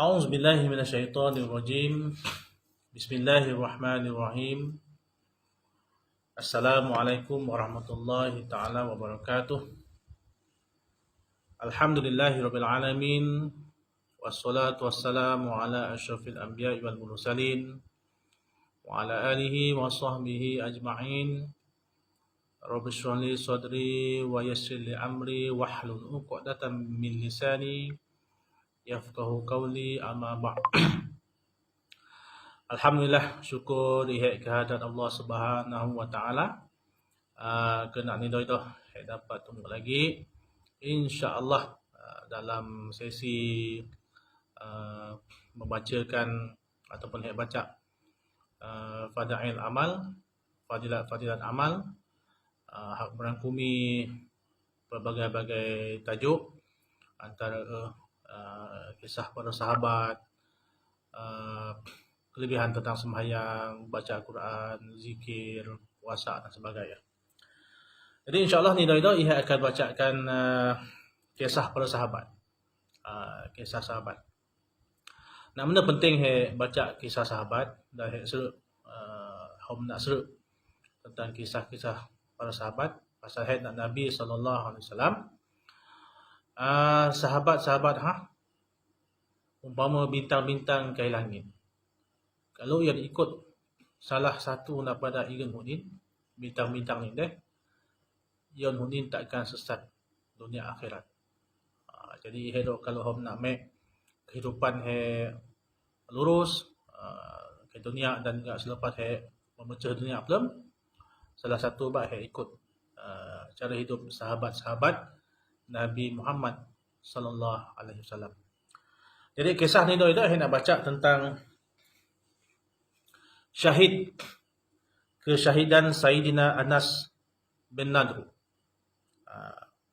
A'udzu billahi minasyaitonir rajim. Bismillahirrahmanirrahim. Assalamualaikum warahmatullahi taala wabarakatuh. Alhamdulillahirabbil alamin. Wassalatu wassalamu ala asyrafil anbiya'i wal mursalin wa ala alihi wa sahbihi ajma'in. Rabbi shrah li sadri wa yassir li amri wahlul 'uqdatam min lisani yafqahu qawli, amma ba'd. Alhamdulillah, syukur ihak kehadirat Allah Subhanahu wa taala. Kena ni dah dapat tunggu lagi insya-Allah dalam sesi membacakan ataupun baca fadail amal, fadilat amal, hak merangkumi berbagai-bagai tajuk antara kisah para sahabat, kelebihan tentang sembahyang, baca Al-Quran, zikir, puasa dan sebagainya. Jadi insya-Allah ni dah ia akan bacakan kisah para sahabat. Kisah sahabat. Nak benda penting baca kisah sahabat dan seru nak seru tentang kisah-kisah para sahabat pasal nak Nabi sallallahu alaihi wasallam. Sahabat-sahabat umpama bintang-bintang ke langit. Kalau ia ikut salah satu daripada Ibn Hunin, bintang-bintang ni Ibn Hunin takkan sesat dunia akhirat. Jadi kalau hom nak make kehidupan lurus ke dunia dan juga selepas memecah dunia belum, salah satu ikut cara hidup sahabat-sahabat Nabi Muhammad sallallahu alaihi wasallam. Jadi kisah ni nak baca tentang syahid, kesyahidan Sayyidina Anas bin Nadru.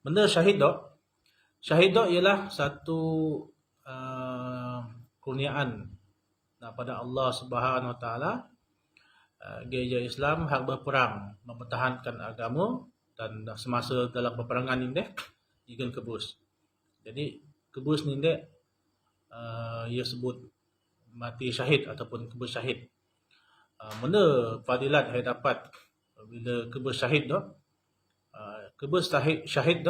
Benda syahid ialah satu kurniaan daripada Allah Subhanahu wa taala. Gereja Islam hak berperang mempertahankan agama, dan semasa dalam peperangan ini ikan kebus. Jadi kebus ni ia sebut mati syahid ataupun kebus syahid. Benda fadilat dapat bila kebus syahid kebus syahid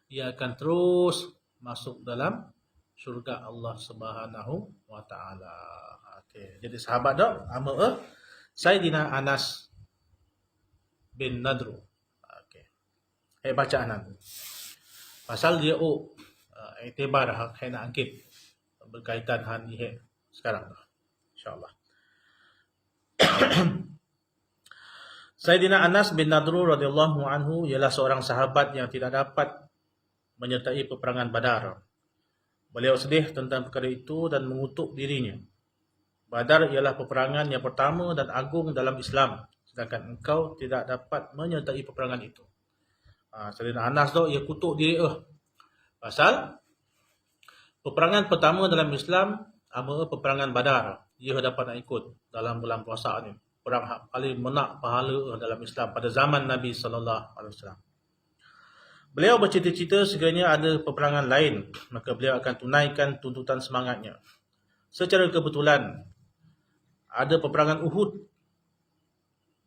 ia akan terus masuk dalam syurga Allah Subhanahu wa taala. Okey, jadi sahabat nama Sayyidina Anas bin Nadru. Okey. Bacaan nanti. Pasal dia iktibar nak angkit berkaitan ni sekarang insya-Allah. Sayyidina Anas bin Nadru radhiyallahu anhu ialah seorang sahabat yang tidak dapat menyertai peperangan Badar. Beliau sedih tentang perkara itu dan mengutuk dirinya. Badar ialah peperangan yang pertama dan agung dalam Islam, sedangkan engkau tidak dapat menyertai peperangan itu. Sayyidina Anas ia kutuk diri pasal peperangan pertama dalam Islam peperangan Badar. Ia dapat nak ikut dalam bulan puasa ni. Perang paling menak pahala dalam Islam pada zaman Nabi sallallahu alaihi wasallam. Beliau bercita-cita sekiranya ada peperangan lain, maka beliau akan tunaikan tuntutan semangatnya. Secara kebetulan ada peperangan Uhud,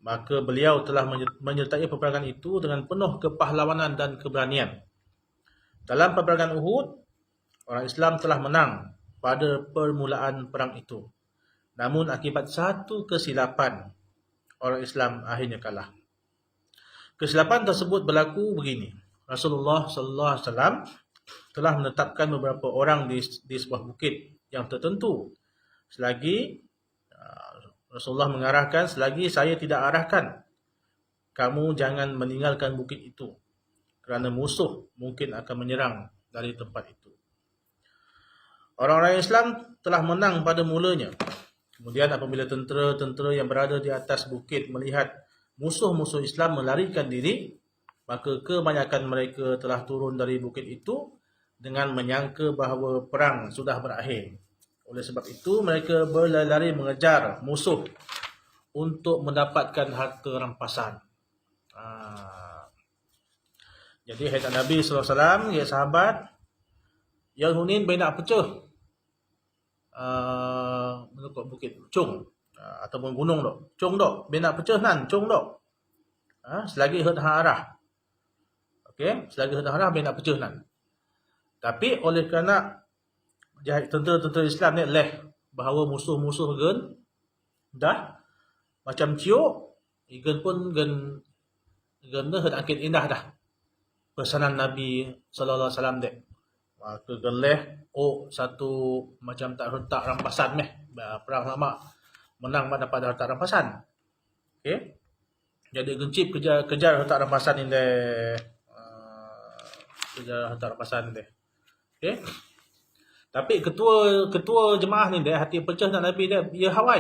maka beliau telah menyertai peperangan itu dengan penuh kepahlawanan dan keberanian. Dalam peperangan Uhud, orang Islam telah menang pada permulaan perang itu. Namun akibat satu kesilapan, orang Islam akhirnya kalah. Kesilapan tersebut berlaku begini. Rasulullah sallallahu alaihi wasallam telah menetapkan beberapa orang di sebuah bukit yang tertentu. Selagi Rasulullah mengarahkan, selagi saya tidak arahkan, kamu jangan meninggalkan bukit itu, kerana musuh mungkin akan menyerang dari tempat itu. Orang-orang Islam telah menang pada mulanya. Kemudian apabila tentera-tentera yang berada di atas bukit melihat musuh-musuh Islam melarikan diri, maka kebanyakan mereka telah turun dari bukit itu dengan menyangka bahawa perang sudah berakhir. Oleh sebab itu, mereka berlari mengejar musuh untuk mendapatkan harta rampasan. Jadi Nabi SAW, ya sahabat, Yang Hunin nak pecah. menukuk bukit Cung ataupun gunung dok. Cung dok, bina pecah nan, cung dok. Selagi hut arah. Okey, selagi hut arah bina pecah nan. Tapi oleh kerana tentera-tentera Islam ni leh bahawa musuh-musuh gen dah macam ciuk, gen pun gen hut angkit indah dah. Pesanan Nabi sallallahu alaihi wasallam dek. Maka geleh satu macam tak rampasan meh. Perang lama menang dapat harta rampasan. Okey. Jadi gencip kejar harta rampasan ini kejar harta rampasan ni. Okey. Tapi ketua jemaah ni dia hati pecah nak Nabi dia hawai.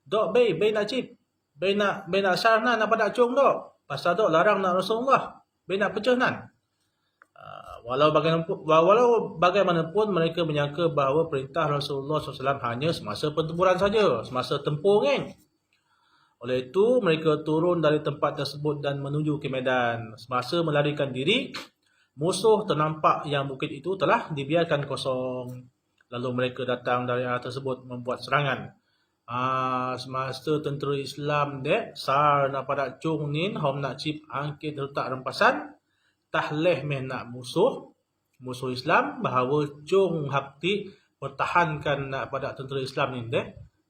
Dok bay nak cip. Bay nak sarna nak pada cung dok. Pasal dok larang nak Rasulullah. Bay nak pecah nan. Walau bagaimanapun mereka menyangka bahawa perintah Rasulullah SAW hanya semasa pertempuran saja, semasa tempur kan. Oleh itu mereka turun dari tempat tersebut dan menuju ke medan. Semasa melarikan diri, musuh ternampak yang bukit itu telah dibiarkan kosong. Lalu mereka datang dari arah tersebut membuat serangan. Semasa tentera Islam sar nak pada cung nin hom nak cip angkit letak rampasan. Tahleh meh nak musuh Islam bahawa cung hakti pertahankan nak pada tentera Islam ni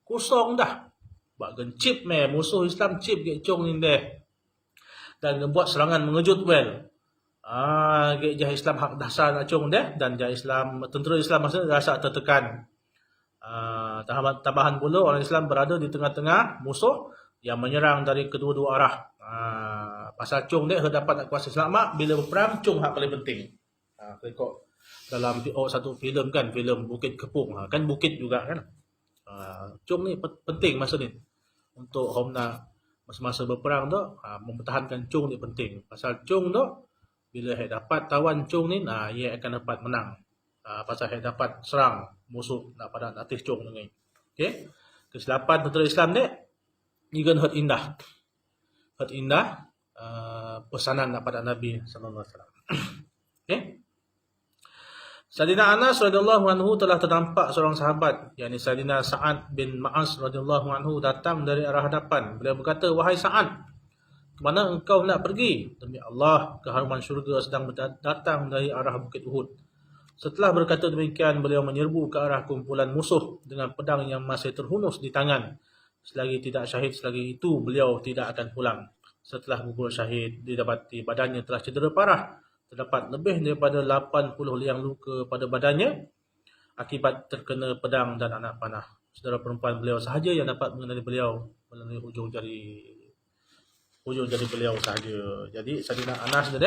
kosong dah. Bak gencip meh musuh Islam cip ke cung ni dan buat serangan mengejut well. Ke jah Islam hak dasar nak cung dan jah Islam tentera Islam masa rasa tertekan. Tambahan pula orang Islam berada di tengah-tengah musuh yang menyerang dari kedua-dua arah. Pasal cung dapat nak kuasa selamat bila berperang, cung hak paling penting. Tengok dalam satu filem kan, filem Bukit Kepung, kan bukit juga kan. Cung ni penting masa ni untuk hom nak masa berperang tu mempertahankan cung ni penting. Pasal cung tu bila dapat tawan cung ni ia akan dapat menang. Pasal dapat serang musuh nak pada atas cung ni. Okey. Kesilapan tentera Islam ni igan hut indah. Hut indah pesanan daripada Nabi sallallahu alaihi wasallam. Okey. Sayyidina Anas radhiyallahu anhu telah terdampak seorang sahabat, yakni Sayyidina Sa'ad bin Ma'az radhiyallahu anhu datang dari arah hadapan. Beliau berkata, "Wahai Sa'ad, ke mana engkau nak pergi? Demi Allah, keharuman syurga sedang datang dari arah Bukit Uhud." Setelah berkata demikian, beliau menyerbu ke arah kumpulan musuh dengan pedang yang masih terhunus di tangan. Selagi tidak syahid, selagi itu beliau tidak akan pulang. Setelah gugur syahid, didapati badannya telah cedera parah. Terdapat lebih daripada 80 liang luka pada badannya akibat terkena pedang dan anak panah. Saudara perempuan beliau sahaja yang dapat mengenali beliau melalui hujung jari beliau sahaja. Jadi Sayyidina Anas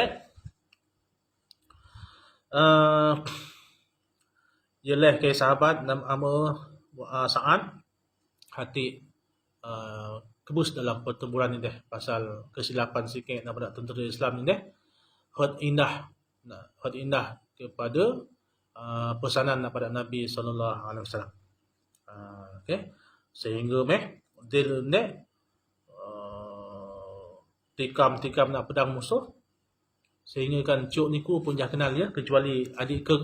ialah ke sahabat nama Sa'ad hati kebus dalam pertempuran ini pasal kesilapan sikit daripada tentera Islam ini hut indah kepada pesanan daripada Nabi sallallahu alaihi wasallam. Okey, sehingga dia tikam nak pedang musuh sehingga kan cuk niku pun dah kenal ya, kecuali adik ke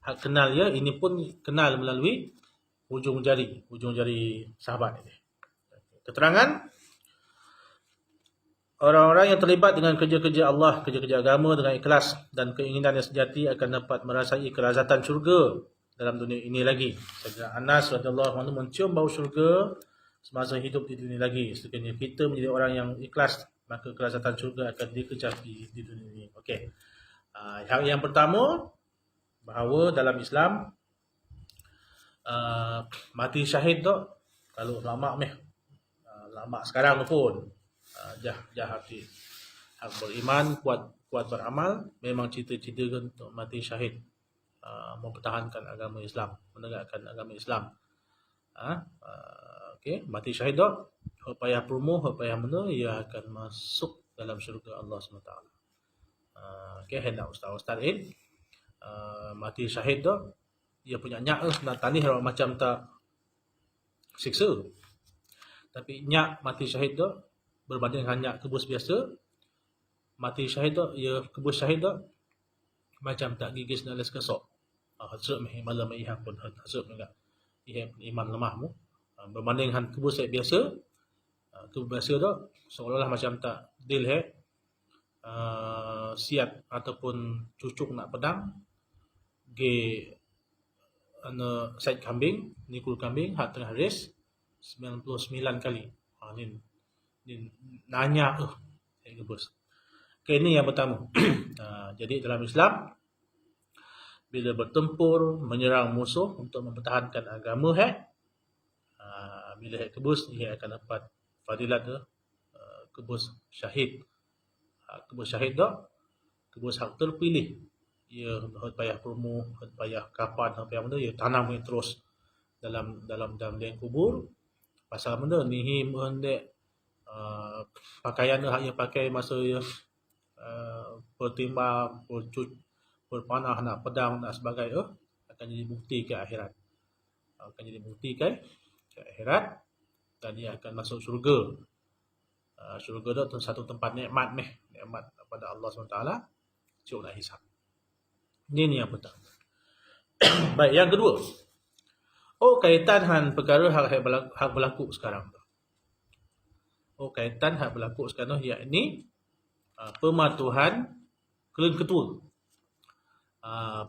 hak kenal ya, ini pun kenal melalui hujung jari sahabat ini. Keterangan orang-orang yang terlibat dengan kerja-kerja Allah, kerja-kerja agama dengan ikhlas dan keinginan yang sejati akan dapat merasai kelazatan syurga dalam dunia ini lagi. Sayyidina Anas radhiyallahu anhu mencium bau syurga semasa hidup di dunia lagi. Sekiranya kita menjadi orang yang ikhlas, maka kelazatan syurga akan dikecapi di dunia ini. Okey. Yang pertama, bahawa dalam Islam mati syahid tu kalau lama sekarang pun jah hati hak beriman, kuat beramal, memang cita-cita untuk mati syahid, mempertahankan agama Islam, menegakkan agama Islam. Okey, mati syahid tu payah promo, payah mana ia akan masuk dalam syurga Allah SWT. Okey, hendak ustaz-ustaz mati syahid tu dia punya nyak nak tanih macam tak siksa. Tapi nyak mati syahid tu berbanding dengan nyak kebus biasa, mati syahid tu ia kebus syahid tu macam tak gigis nak les kesok. Hasrap malam ihak pun hasrap juga. ia iman lemah mu. Berbanding han kebus biasa, kebus biasa tu seolah-olah macam tak deal siat ataupun cucuk nak pedang ge side kambing, nikul kambing hak tengah race 99 kali. Ni nanya kebus. Okay, ini yang pertama. Jadi dalam Islam, bila bertempur menyerang musuh untuk mempertahankan agama bila kebus ia akan dapat fadilat kebus syahid. Kebus syahid tu kebus hak terpilih. Ia payah promo, payah kapan, payah benda ia tanam terus dalam liang kubur. Pasal benda ni hendak pakaian hak ia pakai masa ia bertimbang, berpanah nak pedang nak sebagainya akan jadi bukti ke akhirat. Akan jadi bukti ke akhirat dan dia akan masuk syurga. Syurga tu satu tempat nikmat daripada Allah SWT. Cuk nak hisap. Ini yang pertama. Baik, yang kedua. Kaitan han perkara hak berlaku sekarang tu. Kaitan hak berlaku sekarang tu yakni pematuhan keleng ketua.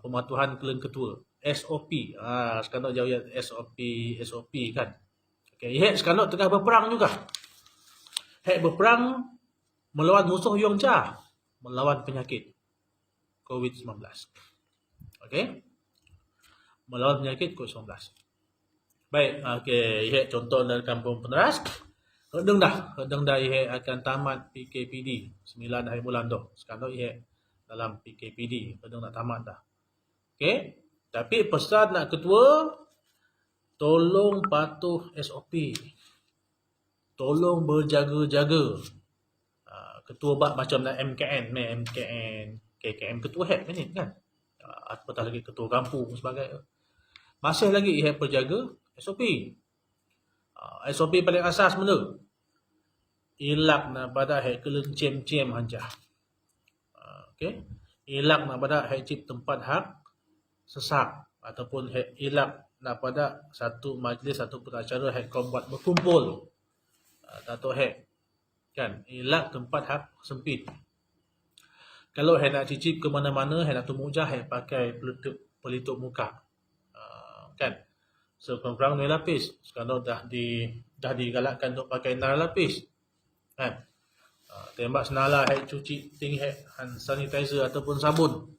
Pematuhan keleng ketua. SOP. Sekarang jauh ya SOP kan. Okay, sekarang tengah berperang juga. Berperang melawan musuh Yongcha, melawan penyakit COVID-19. Okay? Melawan penyakit COVID-19. Baik, contoh dari kampung Peneras. Hedeng dah akan tamat PKPD 9 hari bulan tu. Sekarang dalam PKPD, hedeng nak tamat dah. Okay? Tapi pesan nak ketua, tolong patuh SOP. Tolong berjaga-jaga. Ketua bak macam nak MKN, KKM ketua ni kan. Apatah lagi ketua kampung sebagainya. Masih lagi berjaga SOP. SOP paling asas benda. Ilak nak pada keleng cem hancah. Okay. Ilak nak pada cip tempat hak sesak ataupun ilak nak pada satu majlis ataupun acara kombat berkumpul. Atau kan ilak tempat hak sempit. Kalau nak cicip ke mana-mana, nak tumujah pakai pelitup muka. Kan? So kurang-kurang 2 lapis. Sekarang dah digalakkan untuk pakai 6 lapis. Kan? Tembak senala cuci ting hand sanitizer ataupun sabun.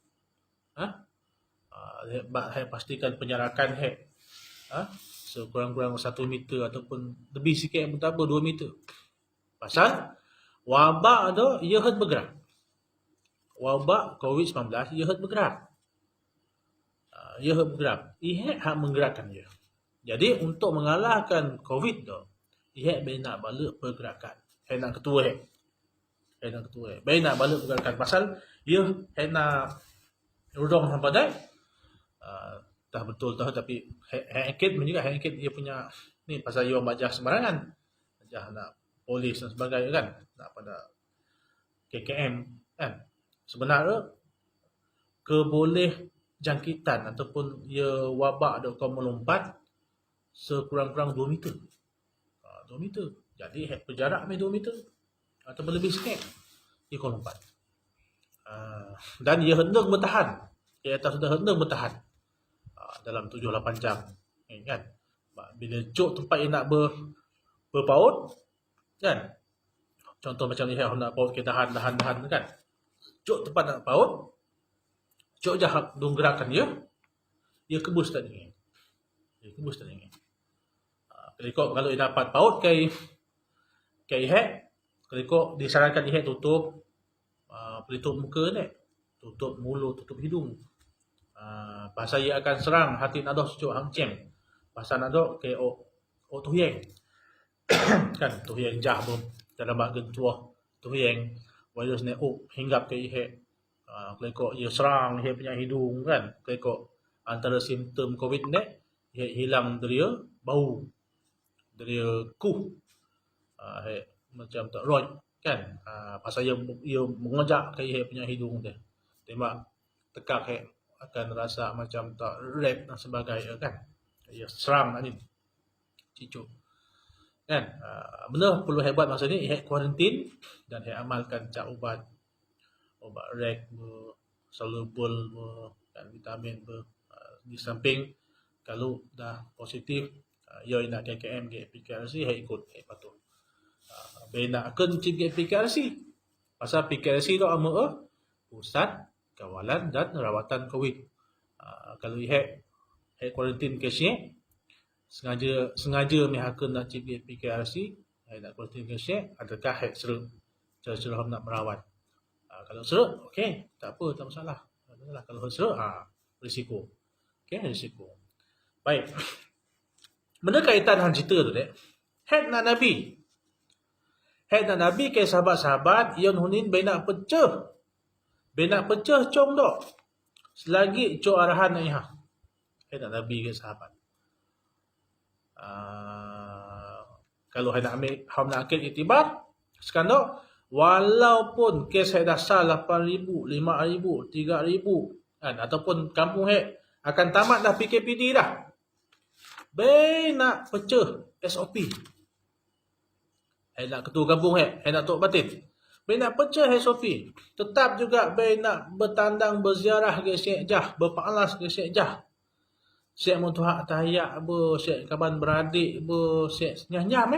Pastikan penyarakan so kurang-kurang 1 meter ataupun lebih sikit pun tak apa 2 meter. Pasal wabak tu ia bergerak. Wabak COVID-19 ia bergerak. Ia bergerak. Ia hak menggerakkan dia. Jadi untuk mengalahkan COVID tu, ia nak balik pergerakan. Nak ketua nak balik pergerakan. Pasal ia nak rudong sampai dah. Tak betul tahu tapi hekit juga hekit dia punya ni pasal dia majah sembarangan. Majah nak polis dan sebagainya kan. Nak pada KKM kan. Sebenarnya keboleh jangkitan ataupun ia wabak ada kau melompat sekurang-kurang 2 meter. 2 meter. Jadi berjarak 2 meter ataupun lebih sikit dia kau lompat. Dan ia hendak bertahan. Ia sudah hendak bertahan dalam 7-8 jam kan. Bila cuk tempat ia nak berpaut kan. Contoh macam ni nak paut kita tahan kan. Cuk tempat nak paut, cuk jahat dong gerakan dia kebus tadi. Dia kebus tadi. Kalau ia dapat paut kai kalau disarankan dia tutup pelitup muka ni, tutup mulut, tutup hidung. Pasal ia akan serang hati nadoh cuk hang cem. Pasal nadoh ke tuhiyeng. Kan tuhiyeng jah bom dalam bak gentuah tuhiyeng virus ni hinggap ke ihe. Kalau ia serang ia punya hidung kan. Kalau antara simptom COVID ni ia hilang dari bau, dari kuh. Macam tak roy kan. Pasal ia mengojak ke ia punya hidung dia. Tembak tekak akan rasa macam tak red dan sebagainya kan. Ya serang nak ni cicuk. Kan? Benda perlu hebat masa ni, kuarantin dan amalkan cak ubat rek soluble dan vitamin di samping kalau dah positif yo nak KKM ke PKRC ikut patuh. Nak akan cip ke PKRC. Pasal PKRC tu ama Pusat Kawalan dan Rawatan COVID. Kalau kuarantin kes sengaja mihakun nak cip ke PKRC, nak kuarantin kes adakah seruk cara nak merawat. Kalau seruk, okey, tak apa, tak masalah. Kalau seruk, risiko. Okey, risiko. Baik. Benda kaitan dengan cerita tu, dek. Nak Nabi ke sahabat-sahabat, Yon Hunin nak pecah. Nak pecah cong dok. Selagi cok arahan nak iha. Nak Nabi ke sahabat. Kalau nak ambil iktibar, sekarang dok, walaupun kes dah sah 8,000, 5,000, 3,000 kan, ataupun kampung akan tamat dah PKPD dah. Nak pecah SOP. Nak ketua kampung nak tok batin. Nak pecah SOP. Tetap juga nak bertandang berziarah ke Syekh Jah, berpalas ke Syekh Jah. Syekh Mutuhak Tahiyat Syekh Kaban Beradik Syekh Nyam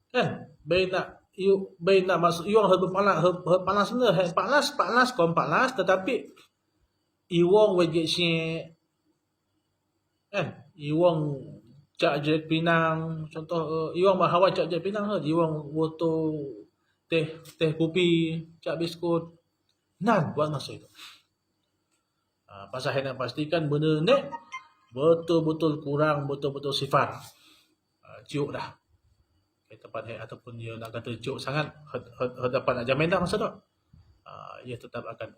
kan. Nak masuk iwang berpalas benda, palas tetapi iwang wajib Syekh kan. Iwang Cak Jet Pinang, contoh iwang bahawa Cak Jet Pinang iwang woto teh kopi, cak biskut. Nan buat masa itu. Pasal nak pastikan benda ni betul-betul kurang, betul-betul sifar. Ciuk dah. Tempat ataupun dia nak kata ciuk sangat, dapat nak jamin dah masa tu. Ia tetap akan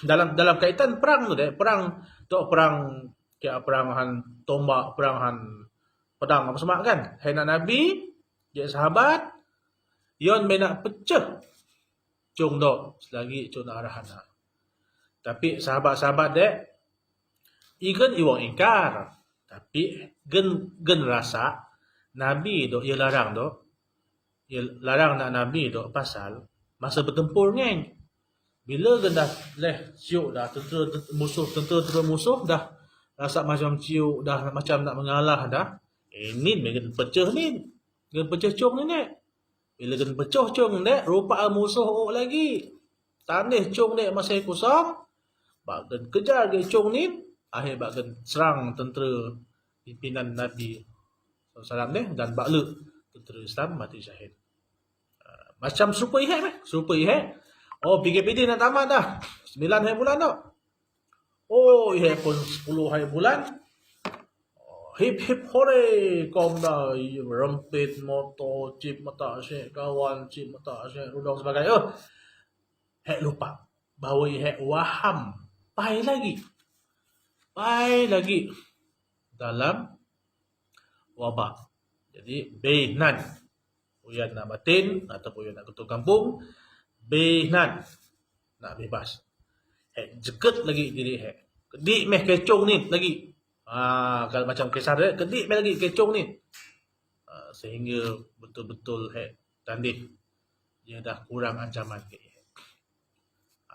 dalam kaitan perang tu deh, perang han tombak, perang han pedang apa semua kan. Nak Nabi, dia sahabat, Yon nak pecah cung dok selagi cung nak arahan. Tapi sahabat-sahabat dek ikan iwang ingkar, tapi gen rasa Nabi dok ia larang nak Nabi dok pasal masa bertempur ngeng. Bila gen dah siuk dah tentera musuh dah rasa macam ciuk dah macam nak mengalah dah. Ni gen pecah ni. Gen pecah cung ni. Bila gen pecah cung dek, rupa musuh lagi. Tandih cung dek masih kosong. Bak gen kejar ke cung ni, akhir bak gen serang tentera pimpinan Nabi SAW dek dan bak le tentera Islam mati syahid. Macam serupa ihek. PKPD nak tamat dah. 9 hari bulan dah. Ihek pun 10 hari bulan. Hip hip hore kong dah rempit motor cip mata asyik kawan cip mata asyik rudong sebagainya. Lupa bahawa waham pai lagi dalam wabak. Jadi benan uyan nak batin ataupun uyan nak ketua kampung, benan nak bebas. Jeket lagi diri kedik meh kecong ni lagi. Kalau macam kisah dia, kedik lagi kecong ni. Sehingga betul-betul tandih dia dah kurang ancaman ke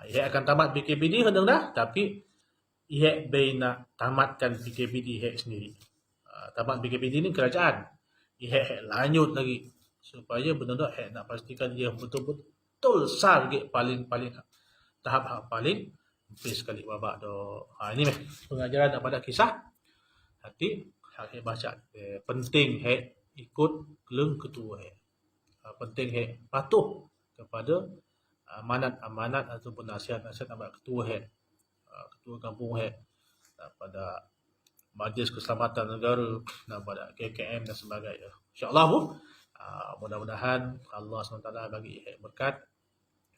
ia akan tamat PKPD hendak dah, tapi ia nak tamatkan PKPD sendiri. Tamat PKPD ni kerajaan. Ia lanjut lagi supaya benar-benar nak pastikan dia betul-betul sar ke paling tahap paling habis sekali babak doh. Ini pengajaran daripada kisah. Hati baca penting ikut keleng ketua penting patuh kepada amanat ataupun nasihat-nasihat abang ketua ketua kampung pada Majlis Keselamatan Negara pada KKM dan sebagainya. InsyaAllah mudah-mudahan Allah SWT bagi berkat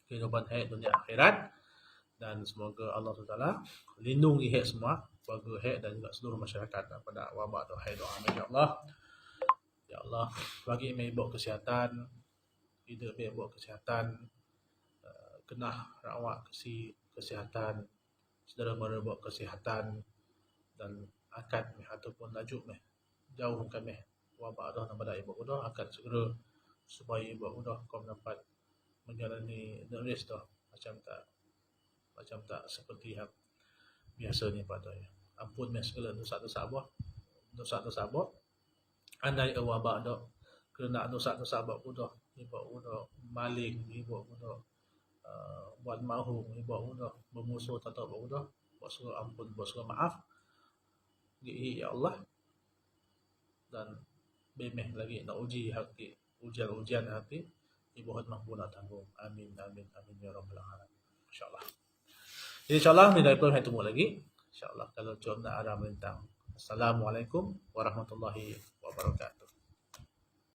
kehidupan dunia akhirat dan semoga Allah SWT lindungi semua keluarga dan juga seluruh masyarakat pada wabak tu. Doa amin ya Allah. Ya Allah bagi ibu kesihatan, hidup ibu kesihatan, kena rawat kesihatan, saudara mara buat kesihatan dan akad meh ataupun lajuk meh jauhkan meh wabak dah nama dah ibu dah akad segera supaya ibu dah kau dapat menjalani nulis dah macam tak seperti yang biasanya padanya. Ampun meh segala dosa-dosa abah andai wabak dah kerana dosa-dosa abah dah ibu dah maling ibu dah buat mahu ibu dah bermusuh atau ibu dah bersuruh ampun bersuruh maaf ya Allah, dan bemeh lagi nak uji hati ujian hati ibu hat mampu nak tanggung. Amin amin amin ya rabbal alamin. Insyaallah. Jadi insyaallah ni dah perlu tunggu lagi. Insyaallah kalau jom nak ada melintang. Assalamualaikum warahmatullahi wabarakatuh.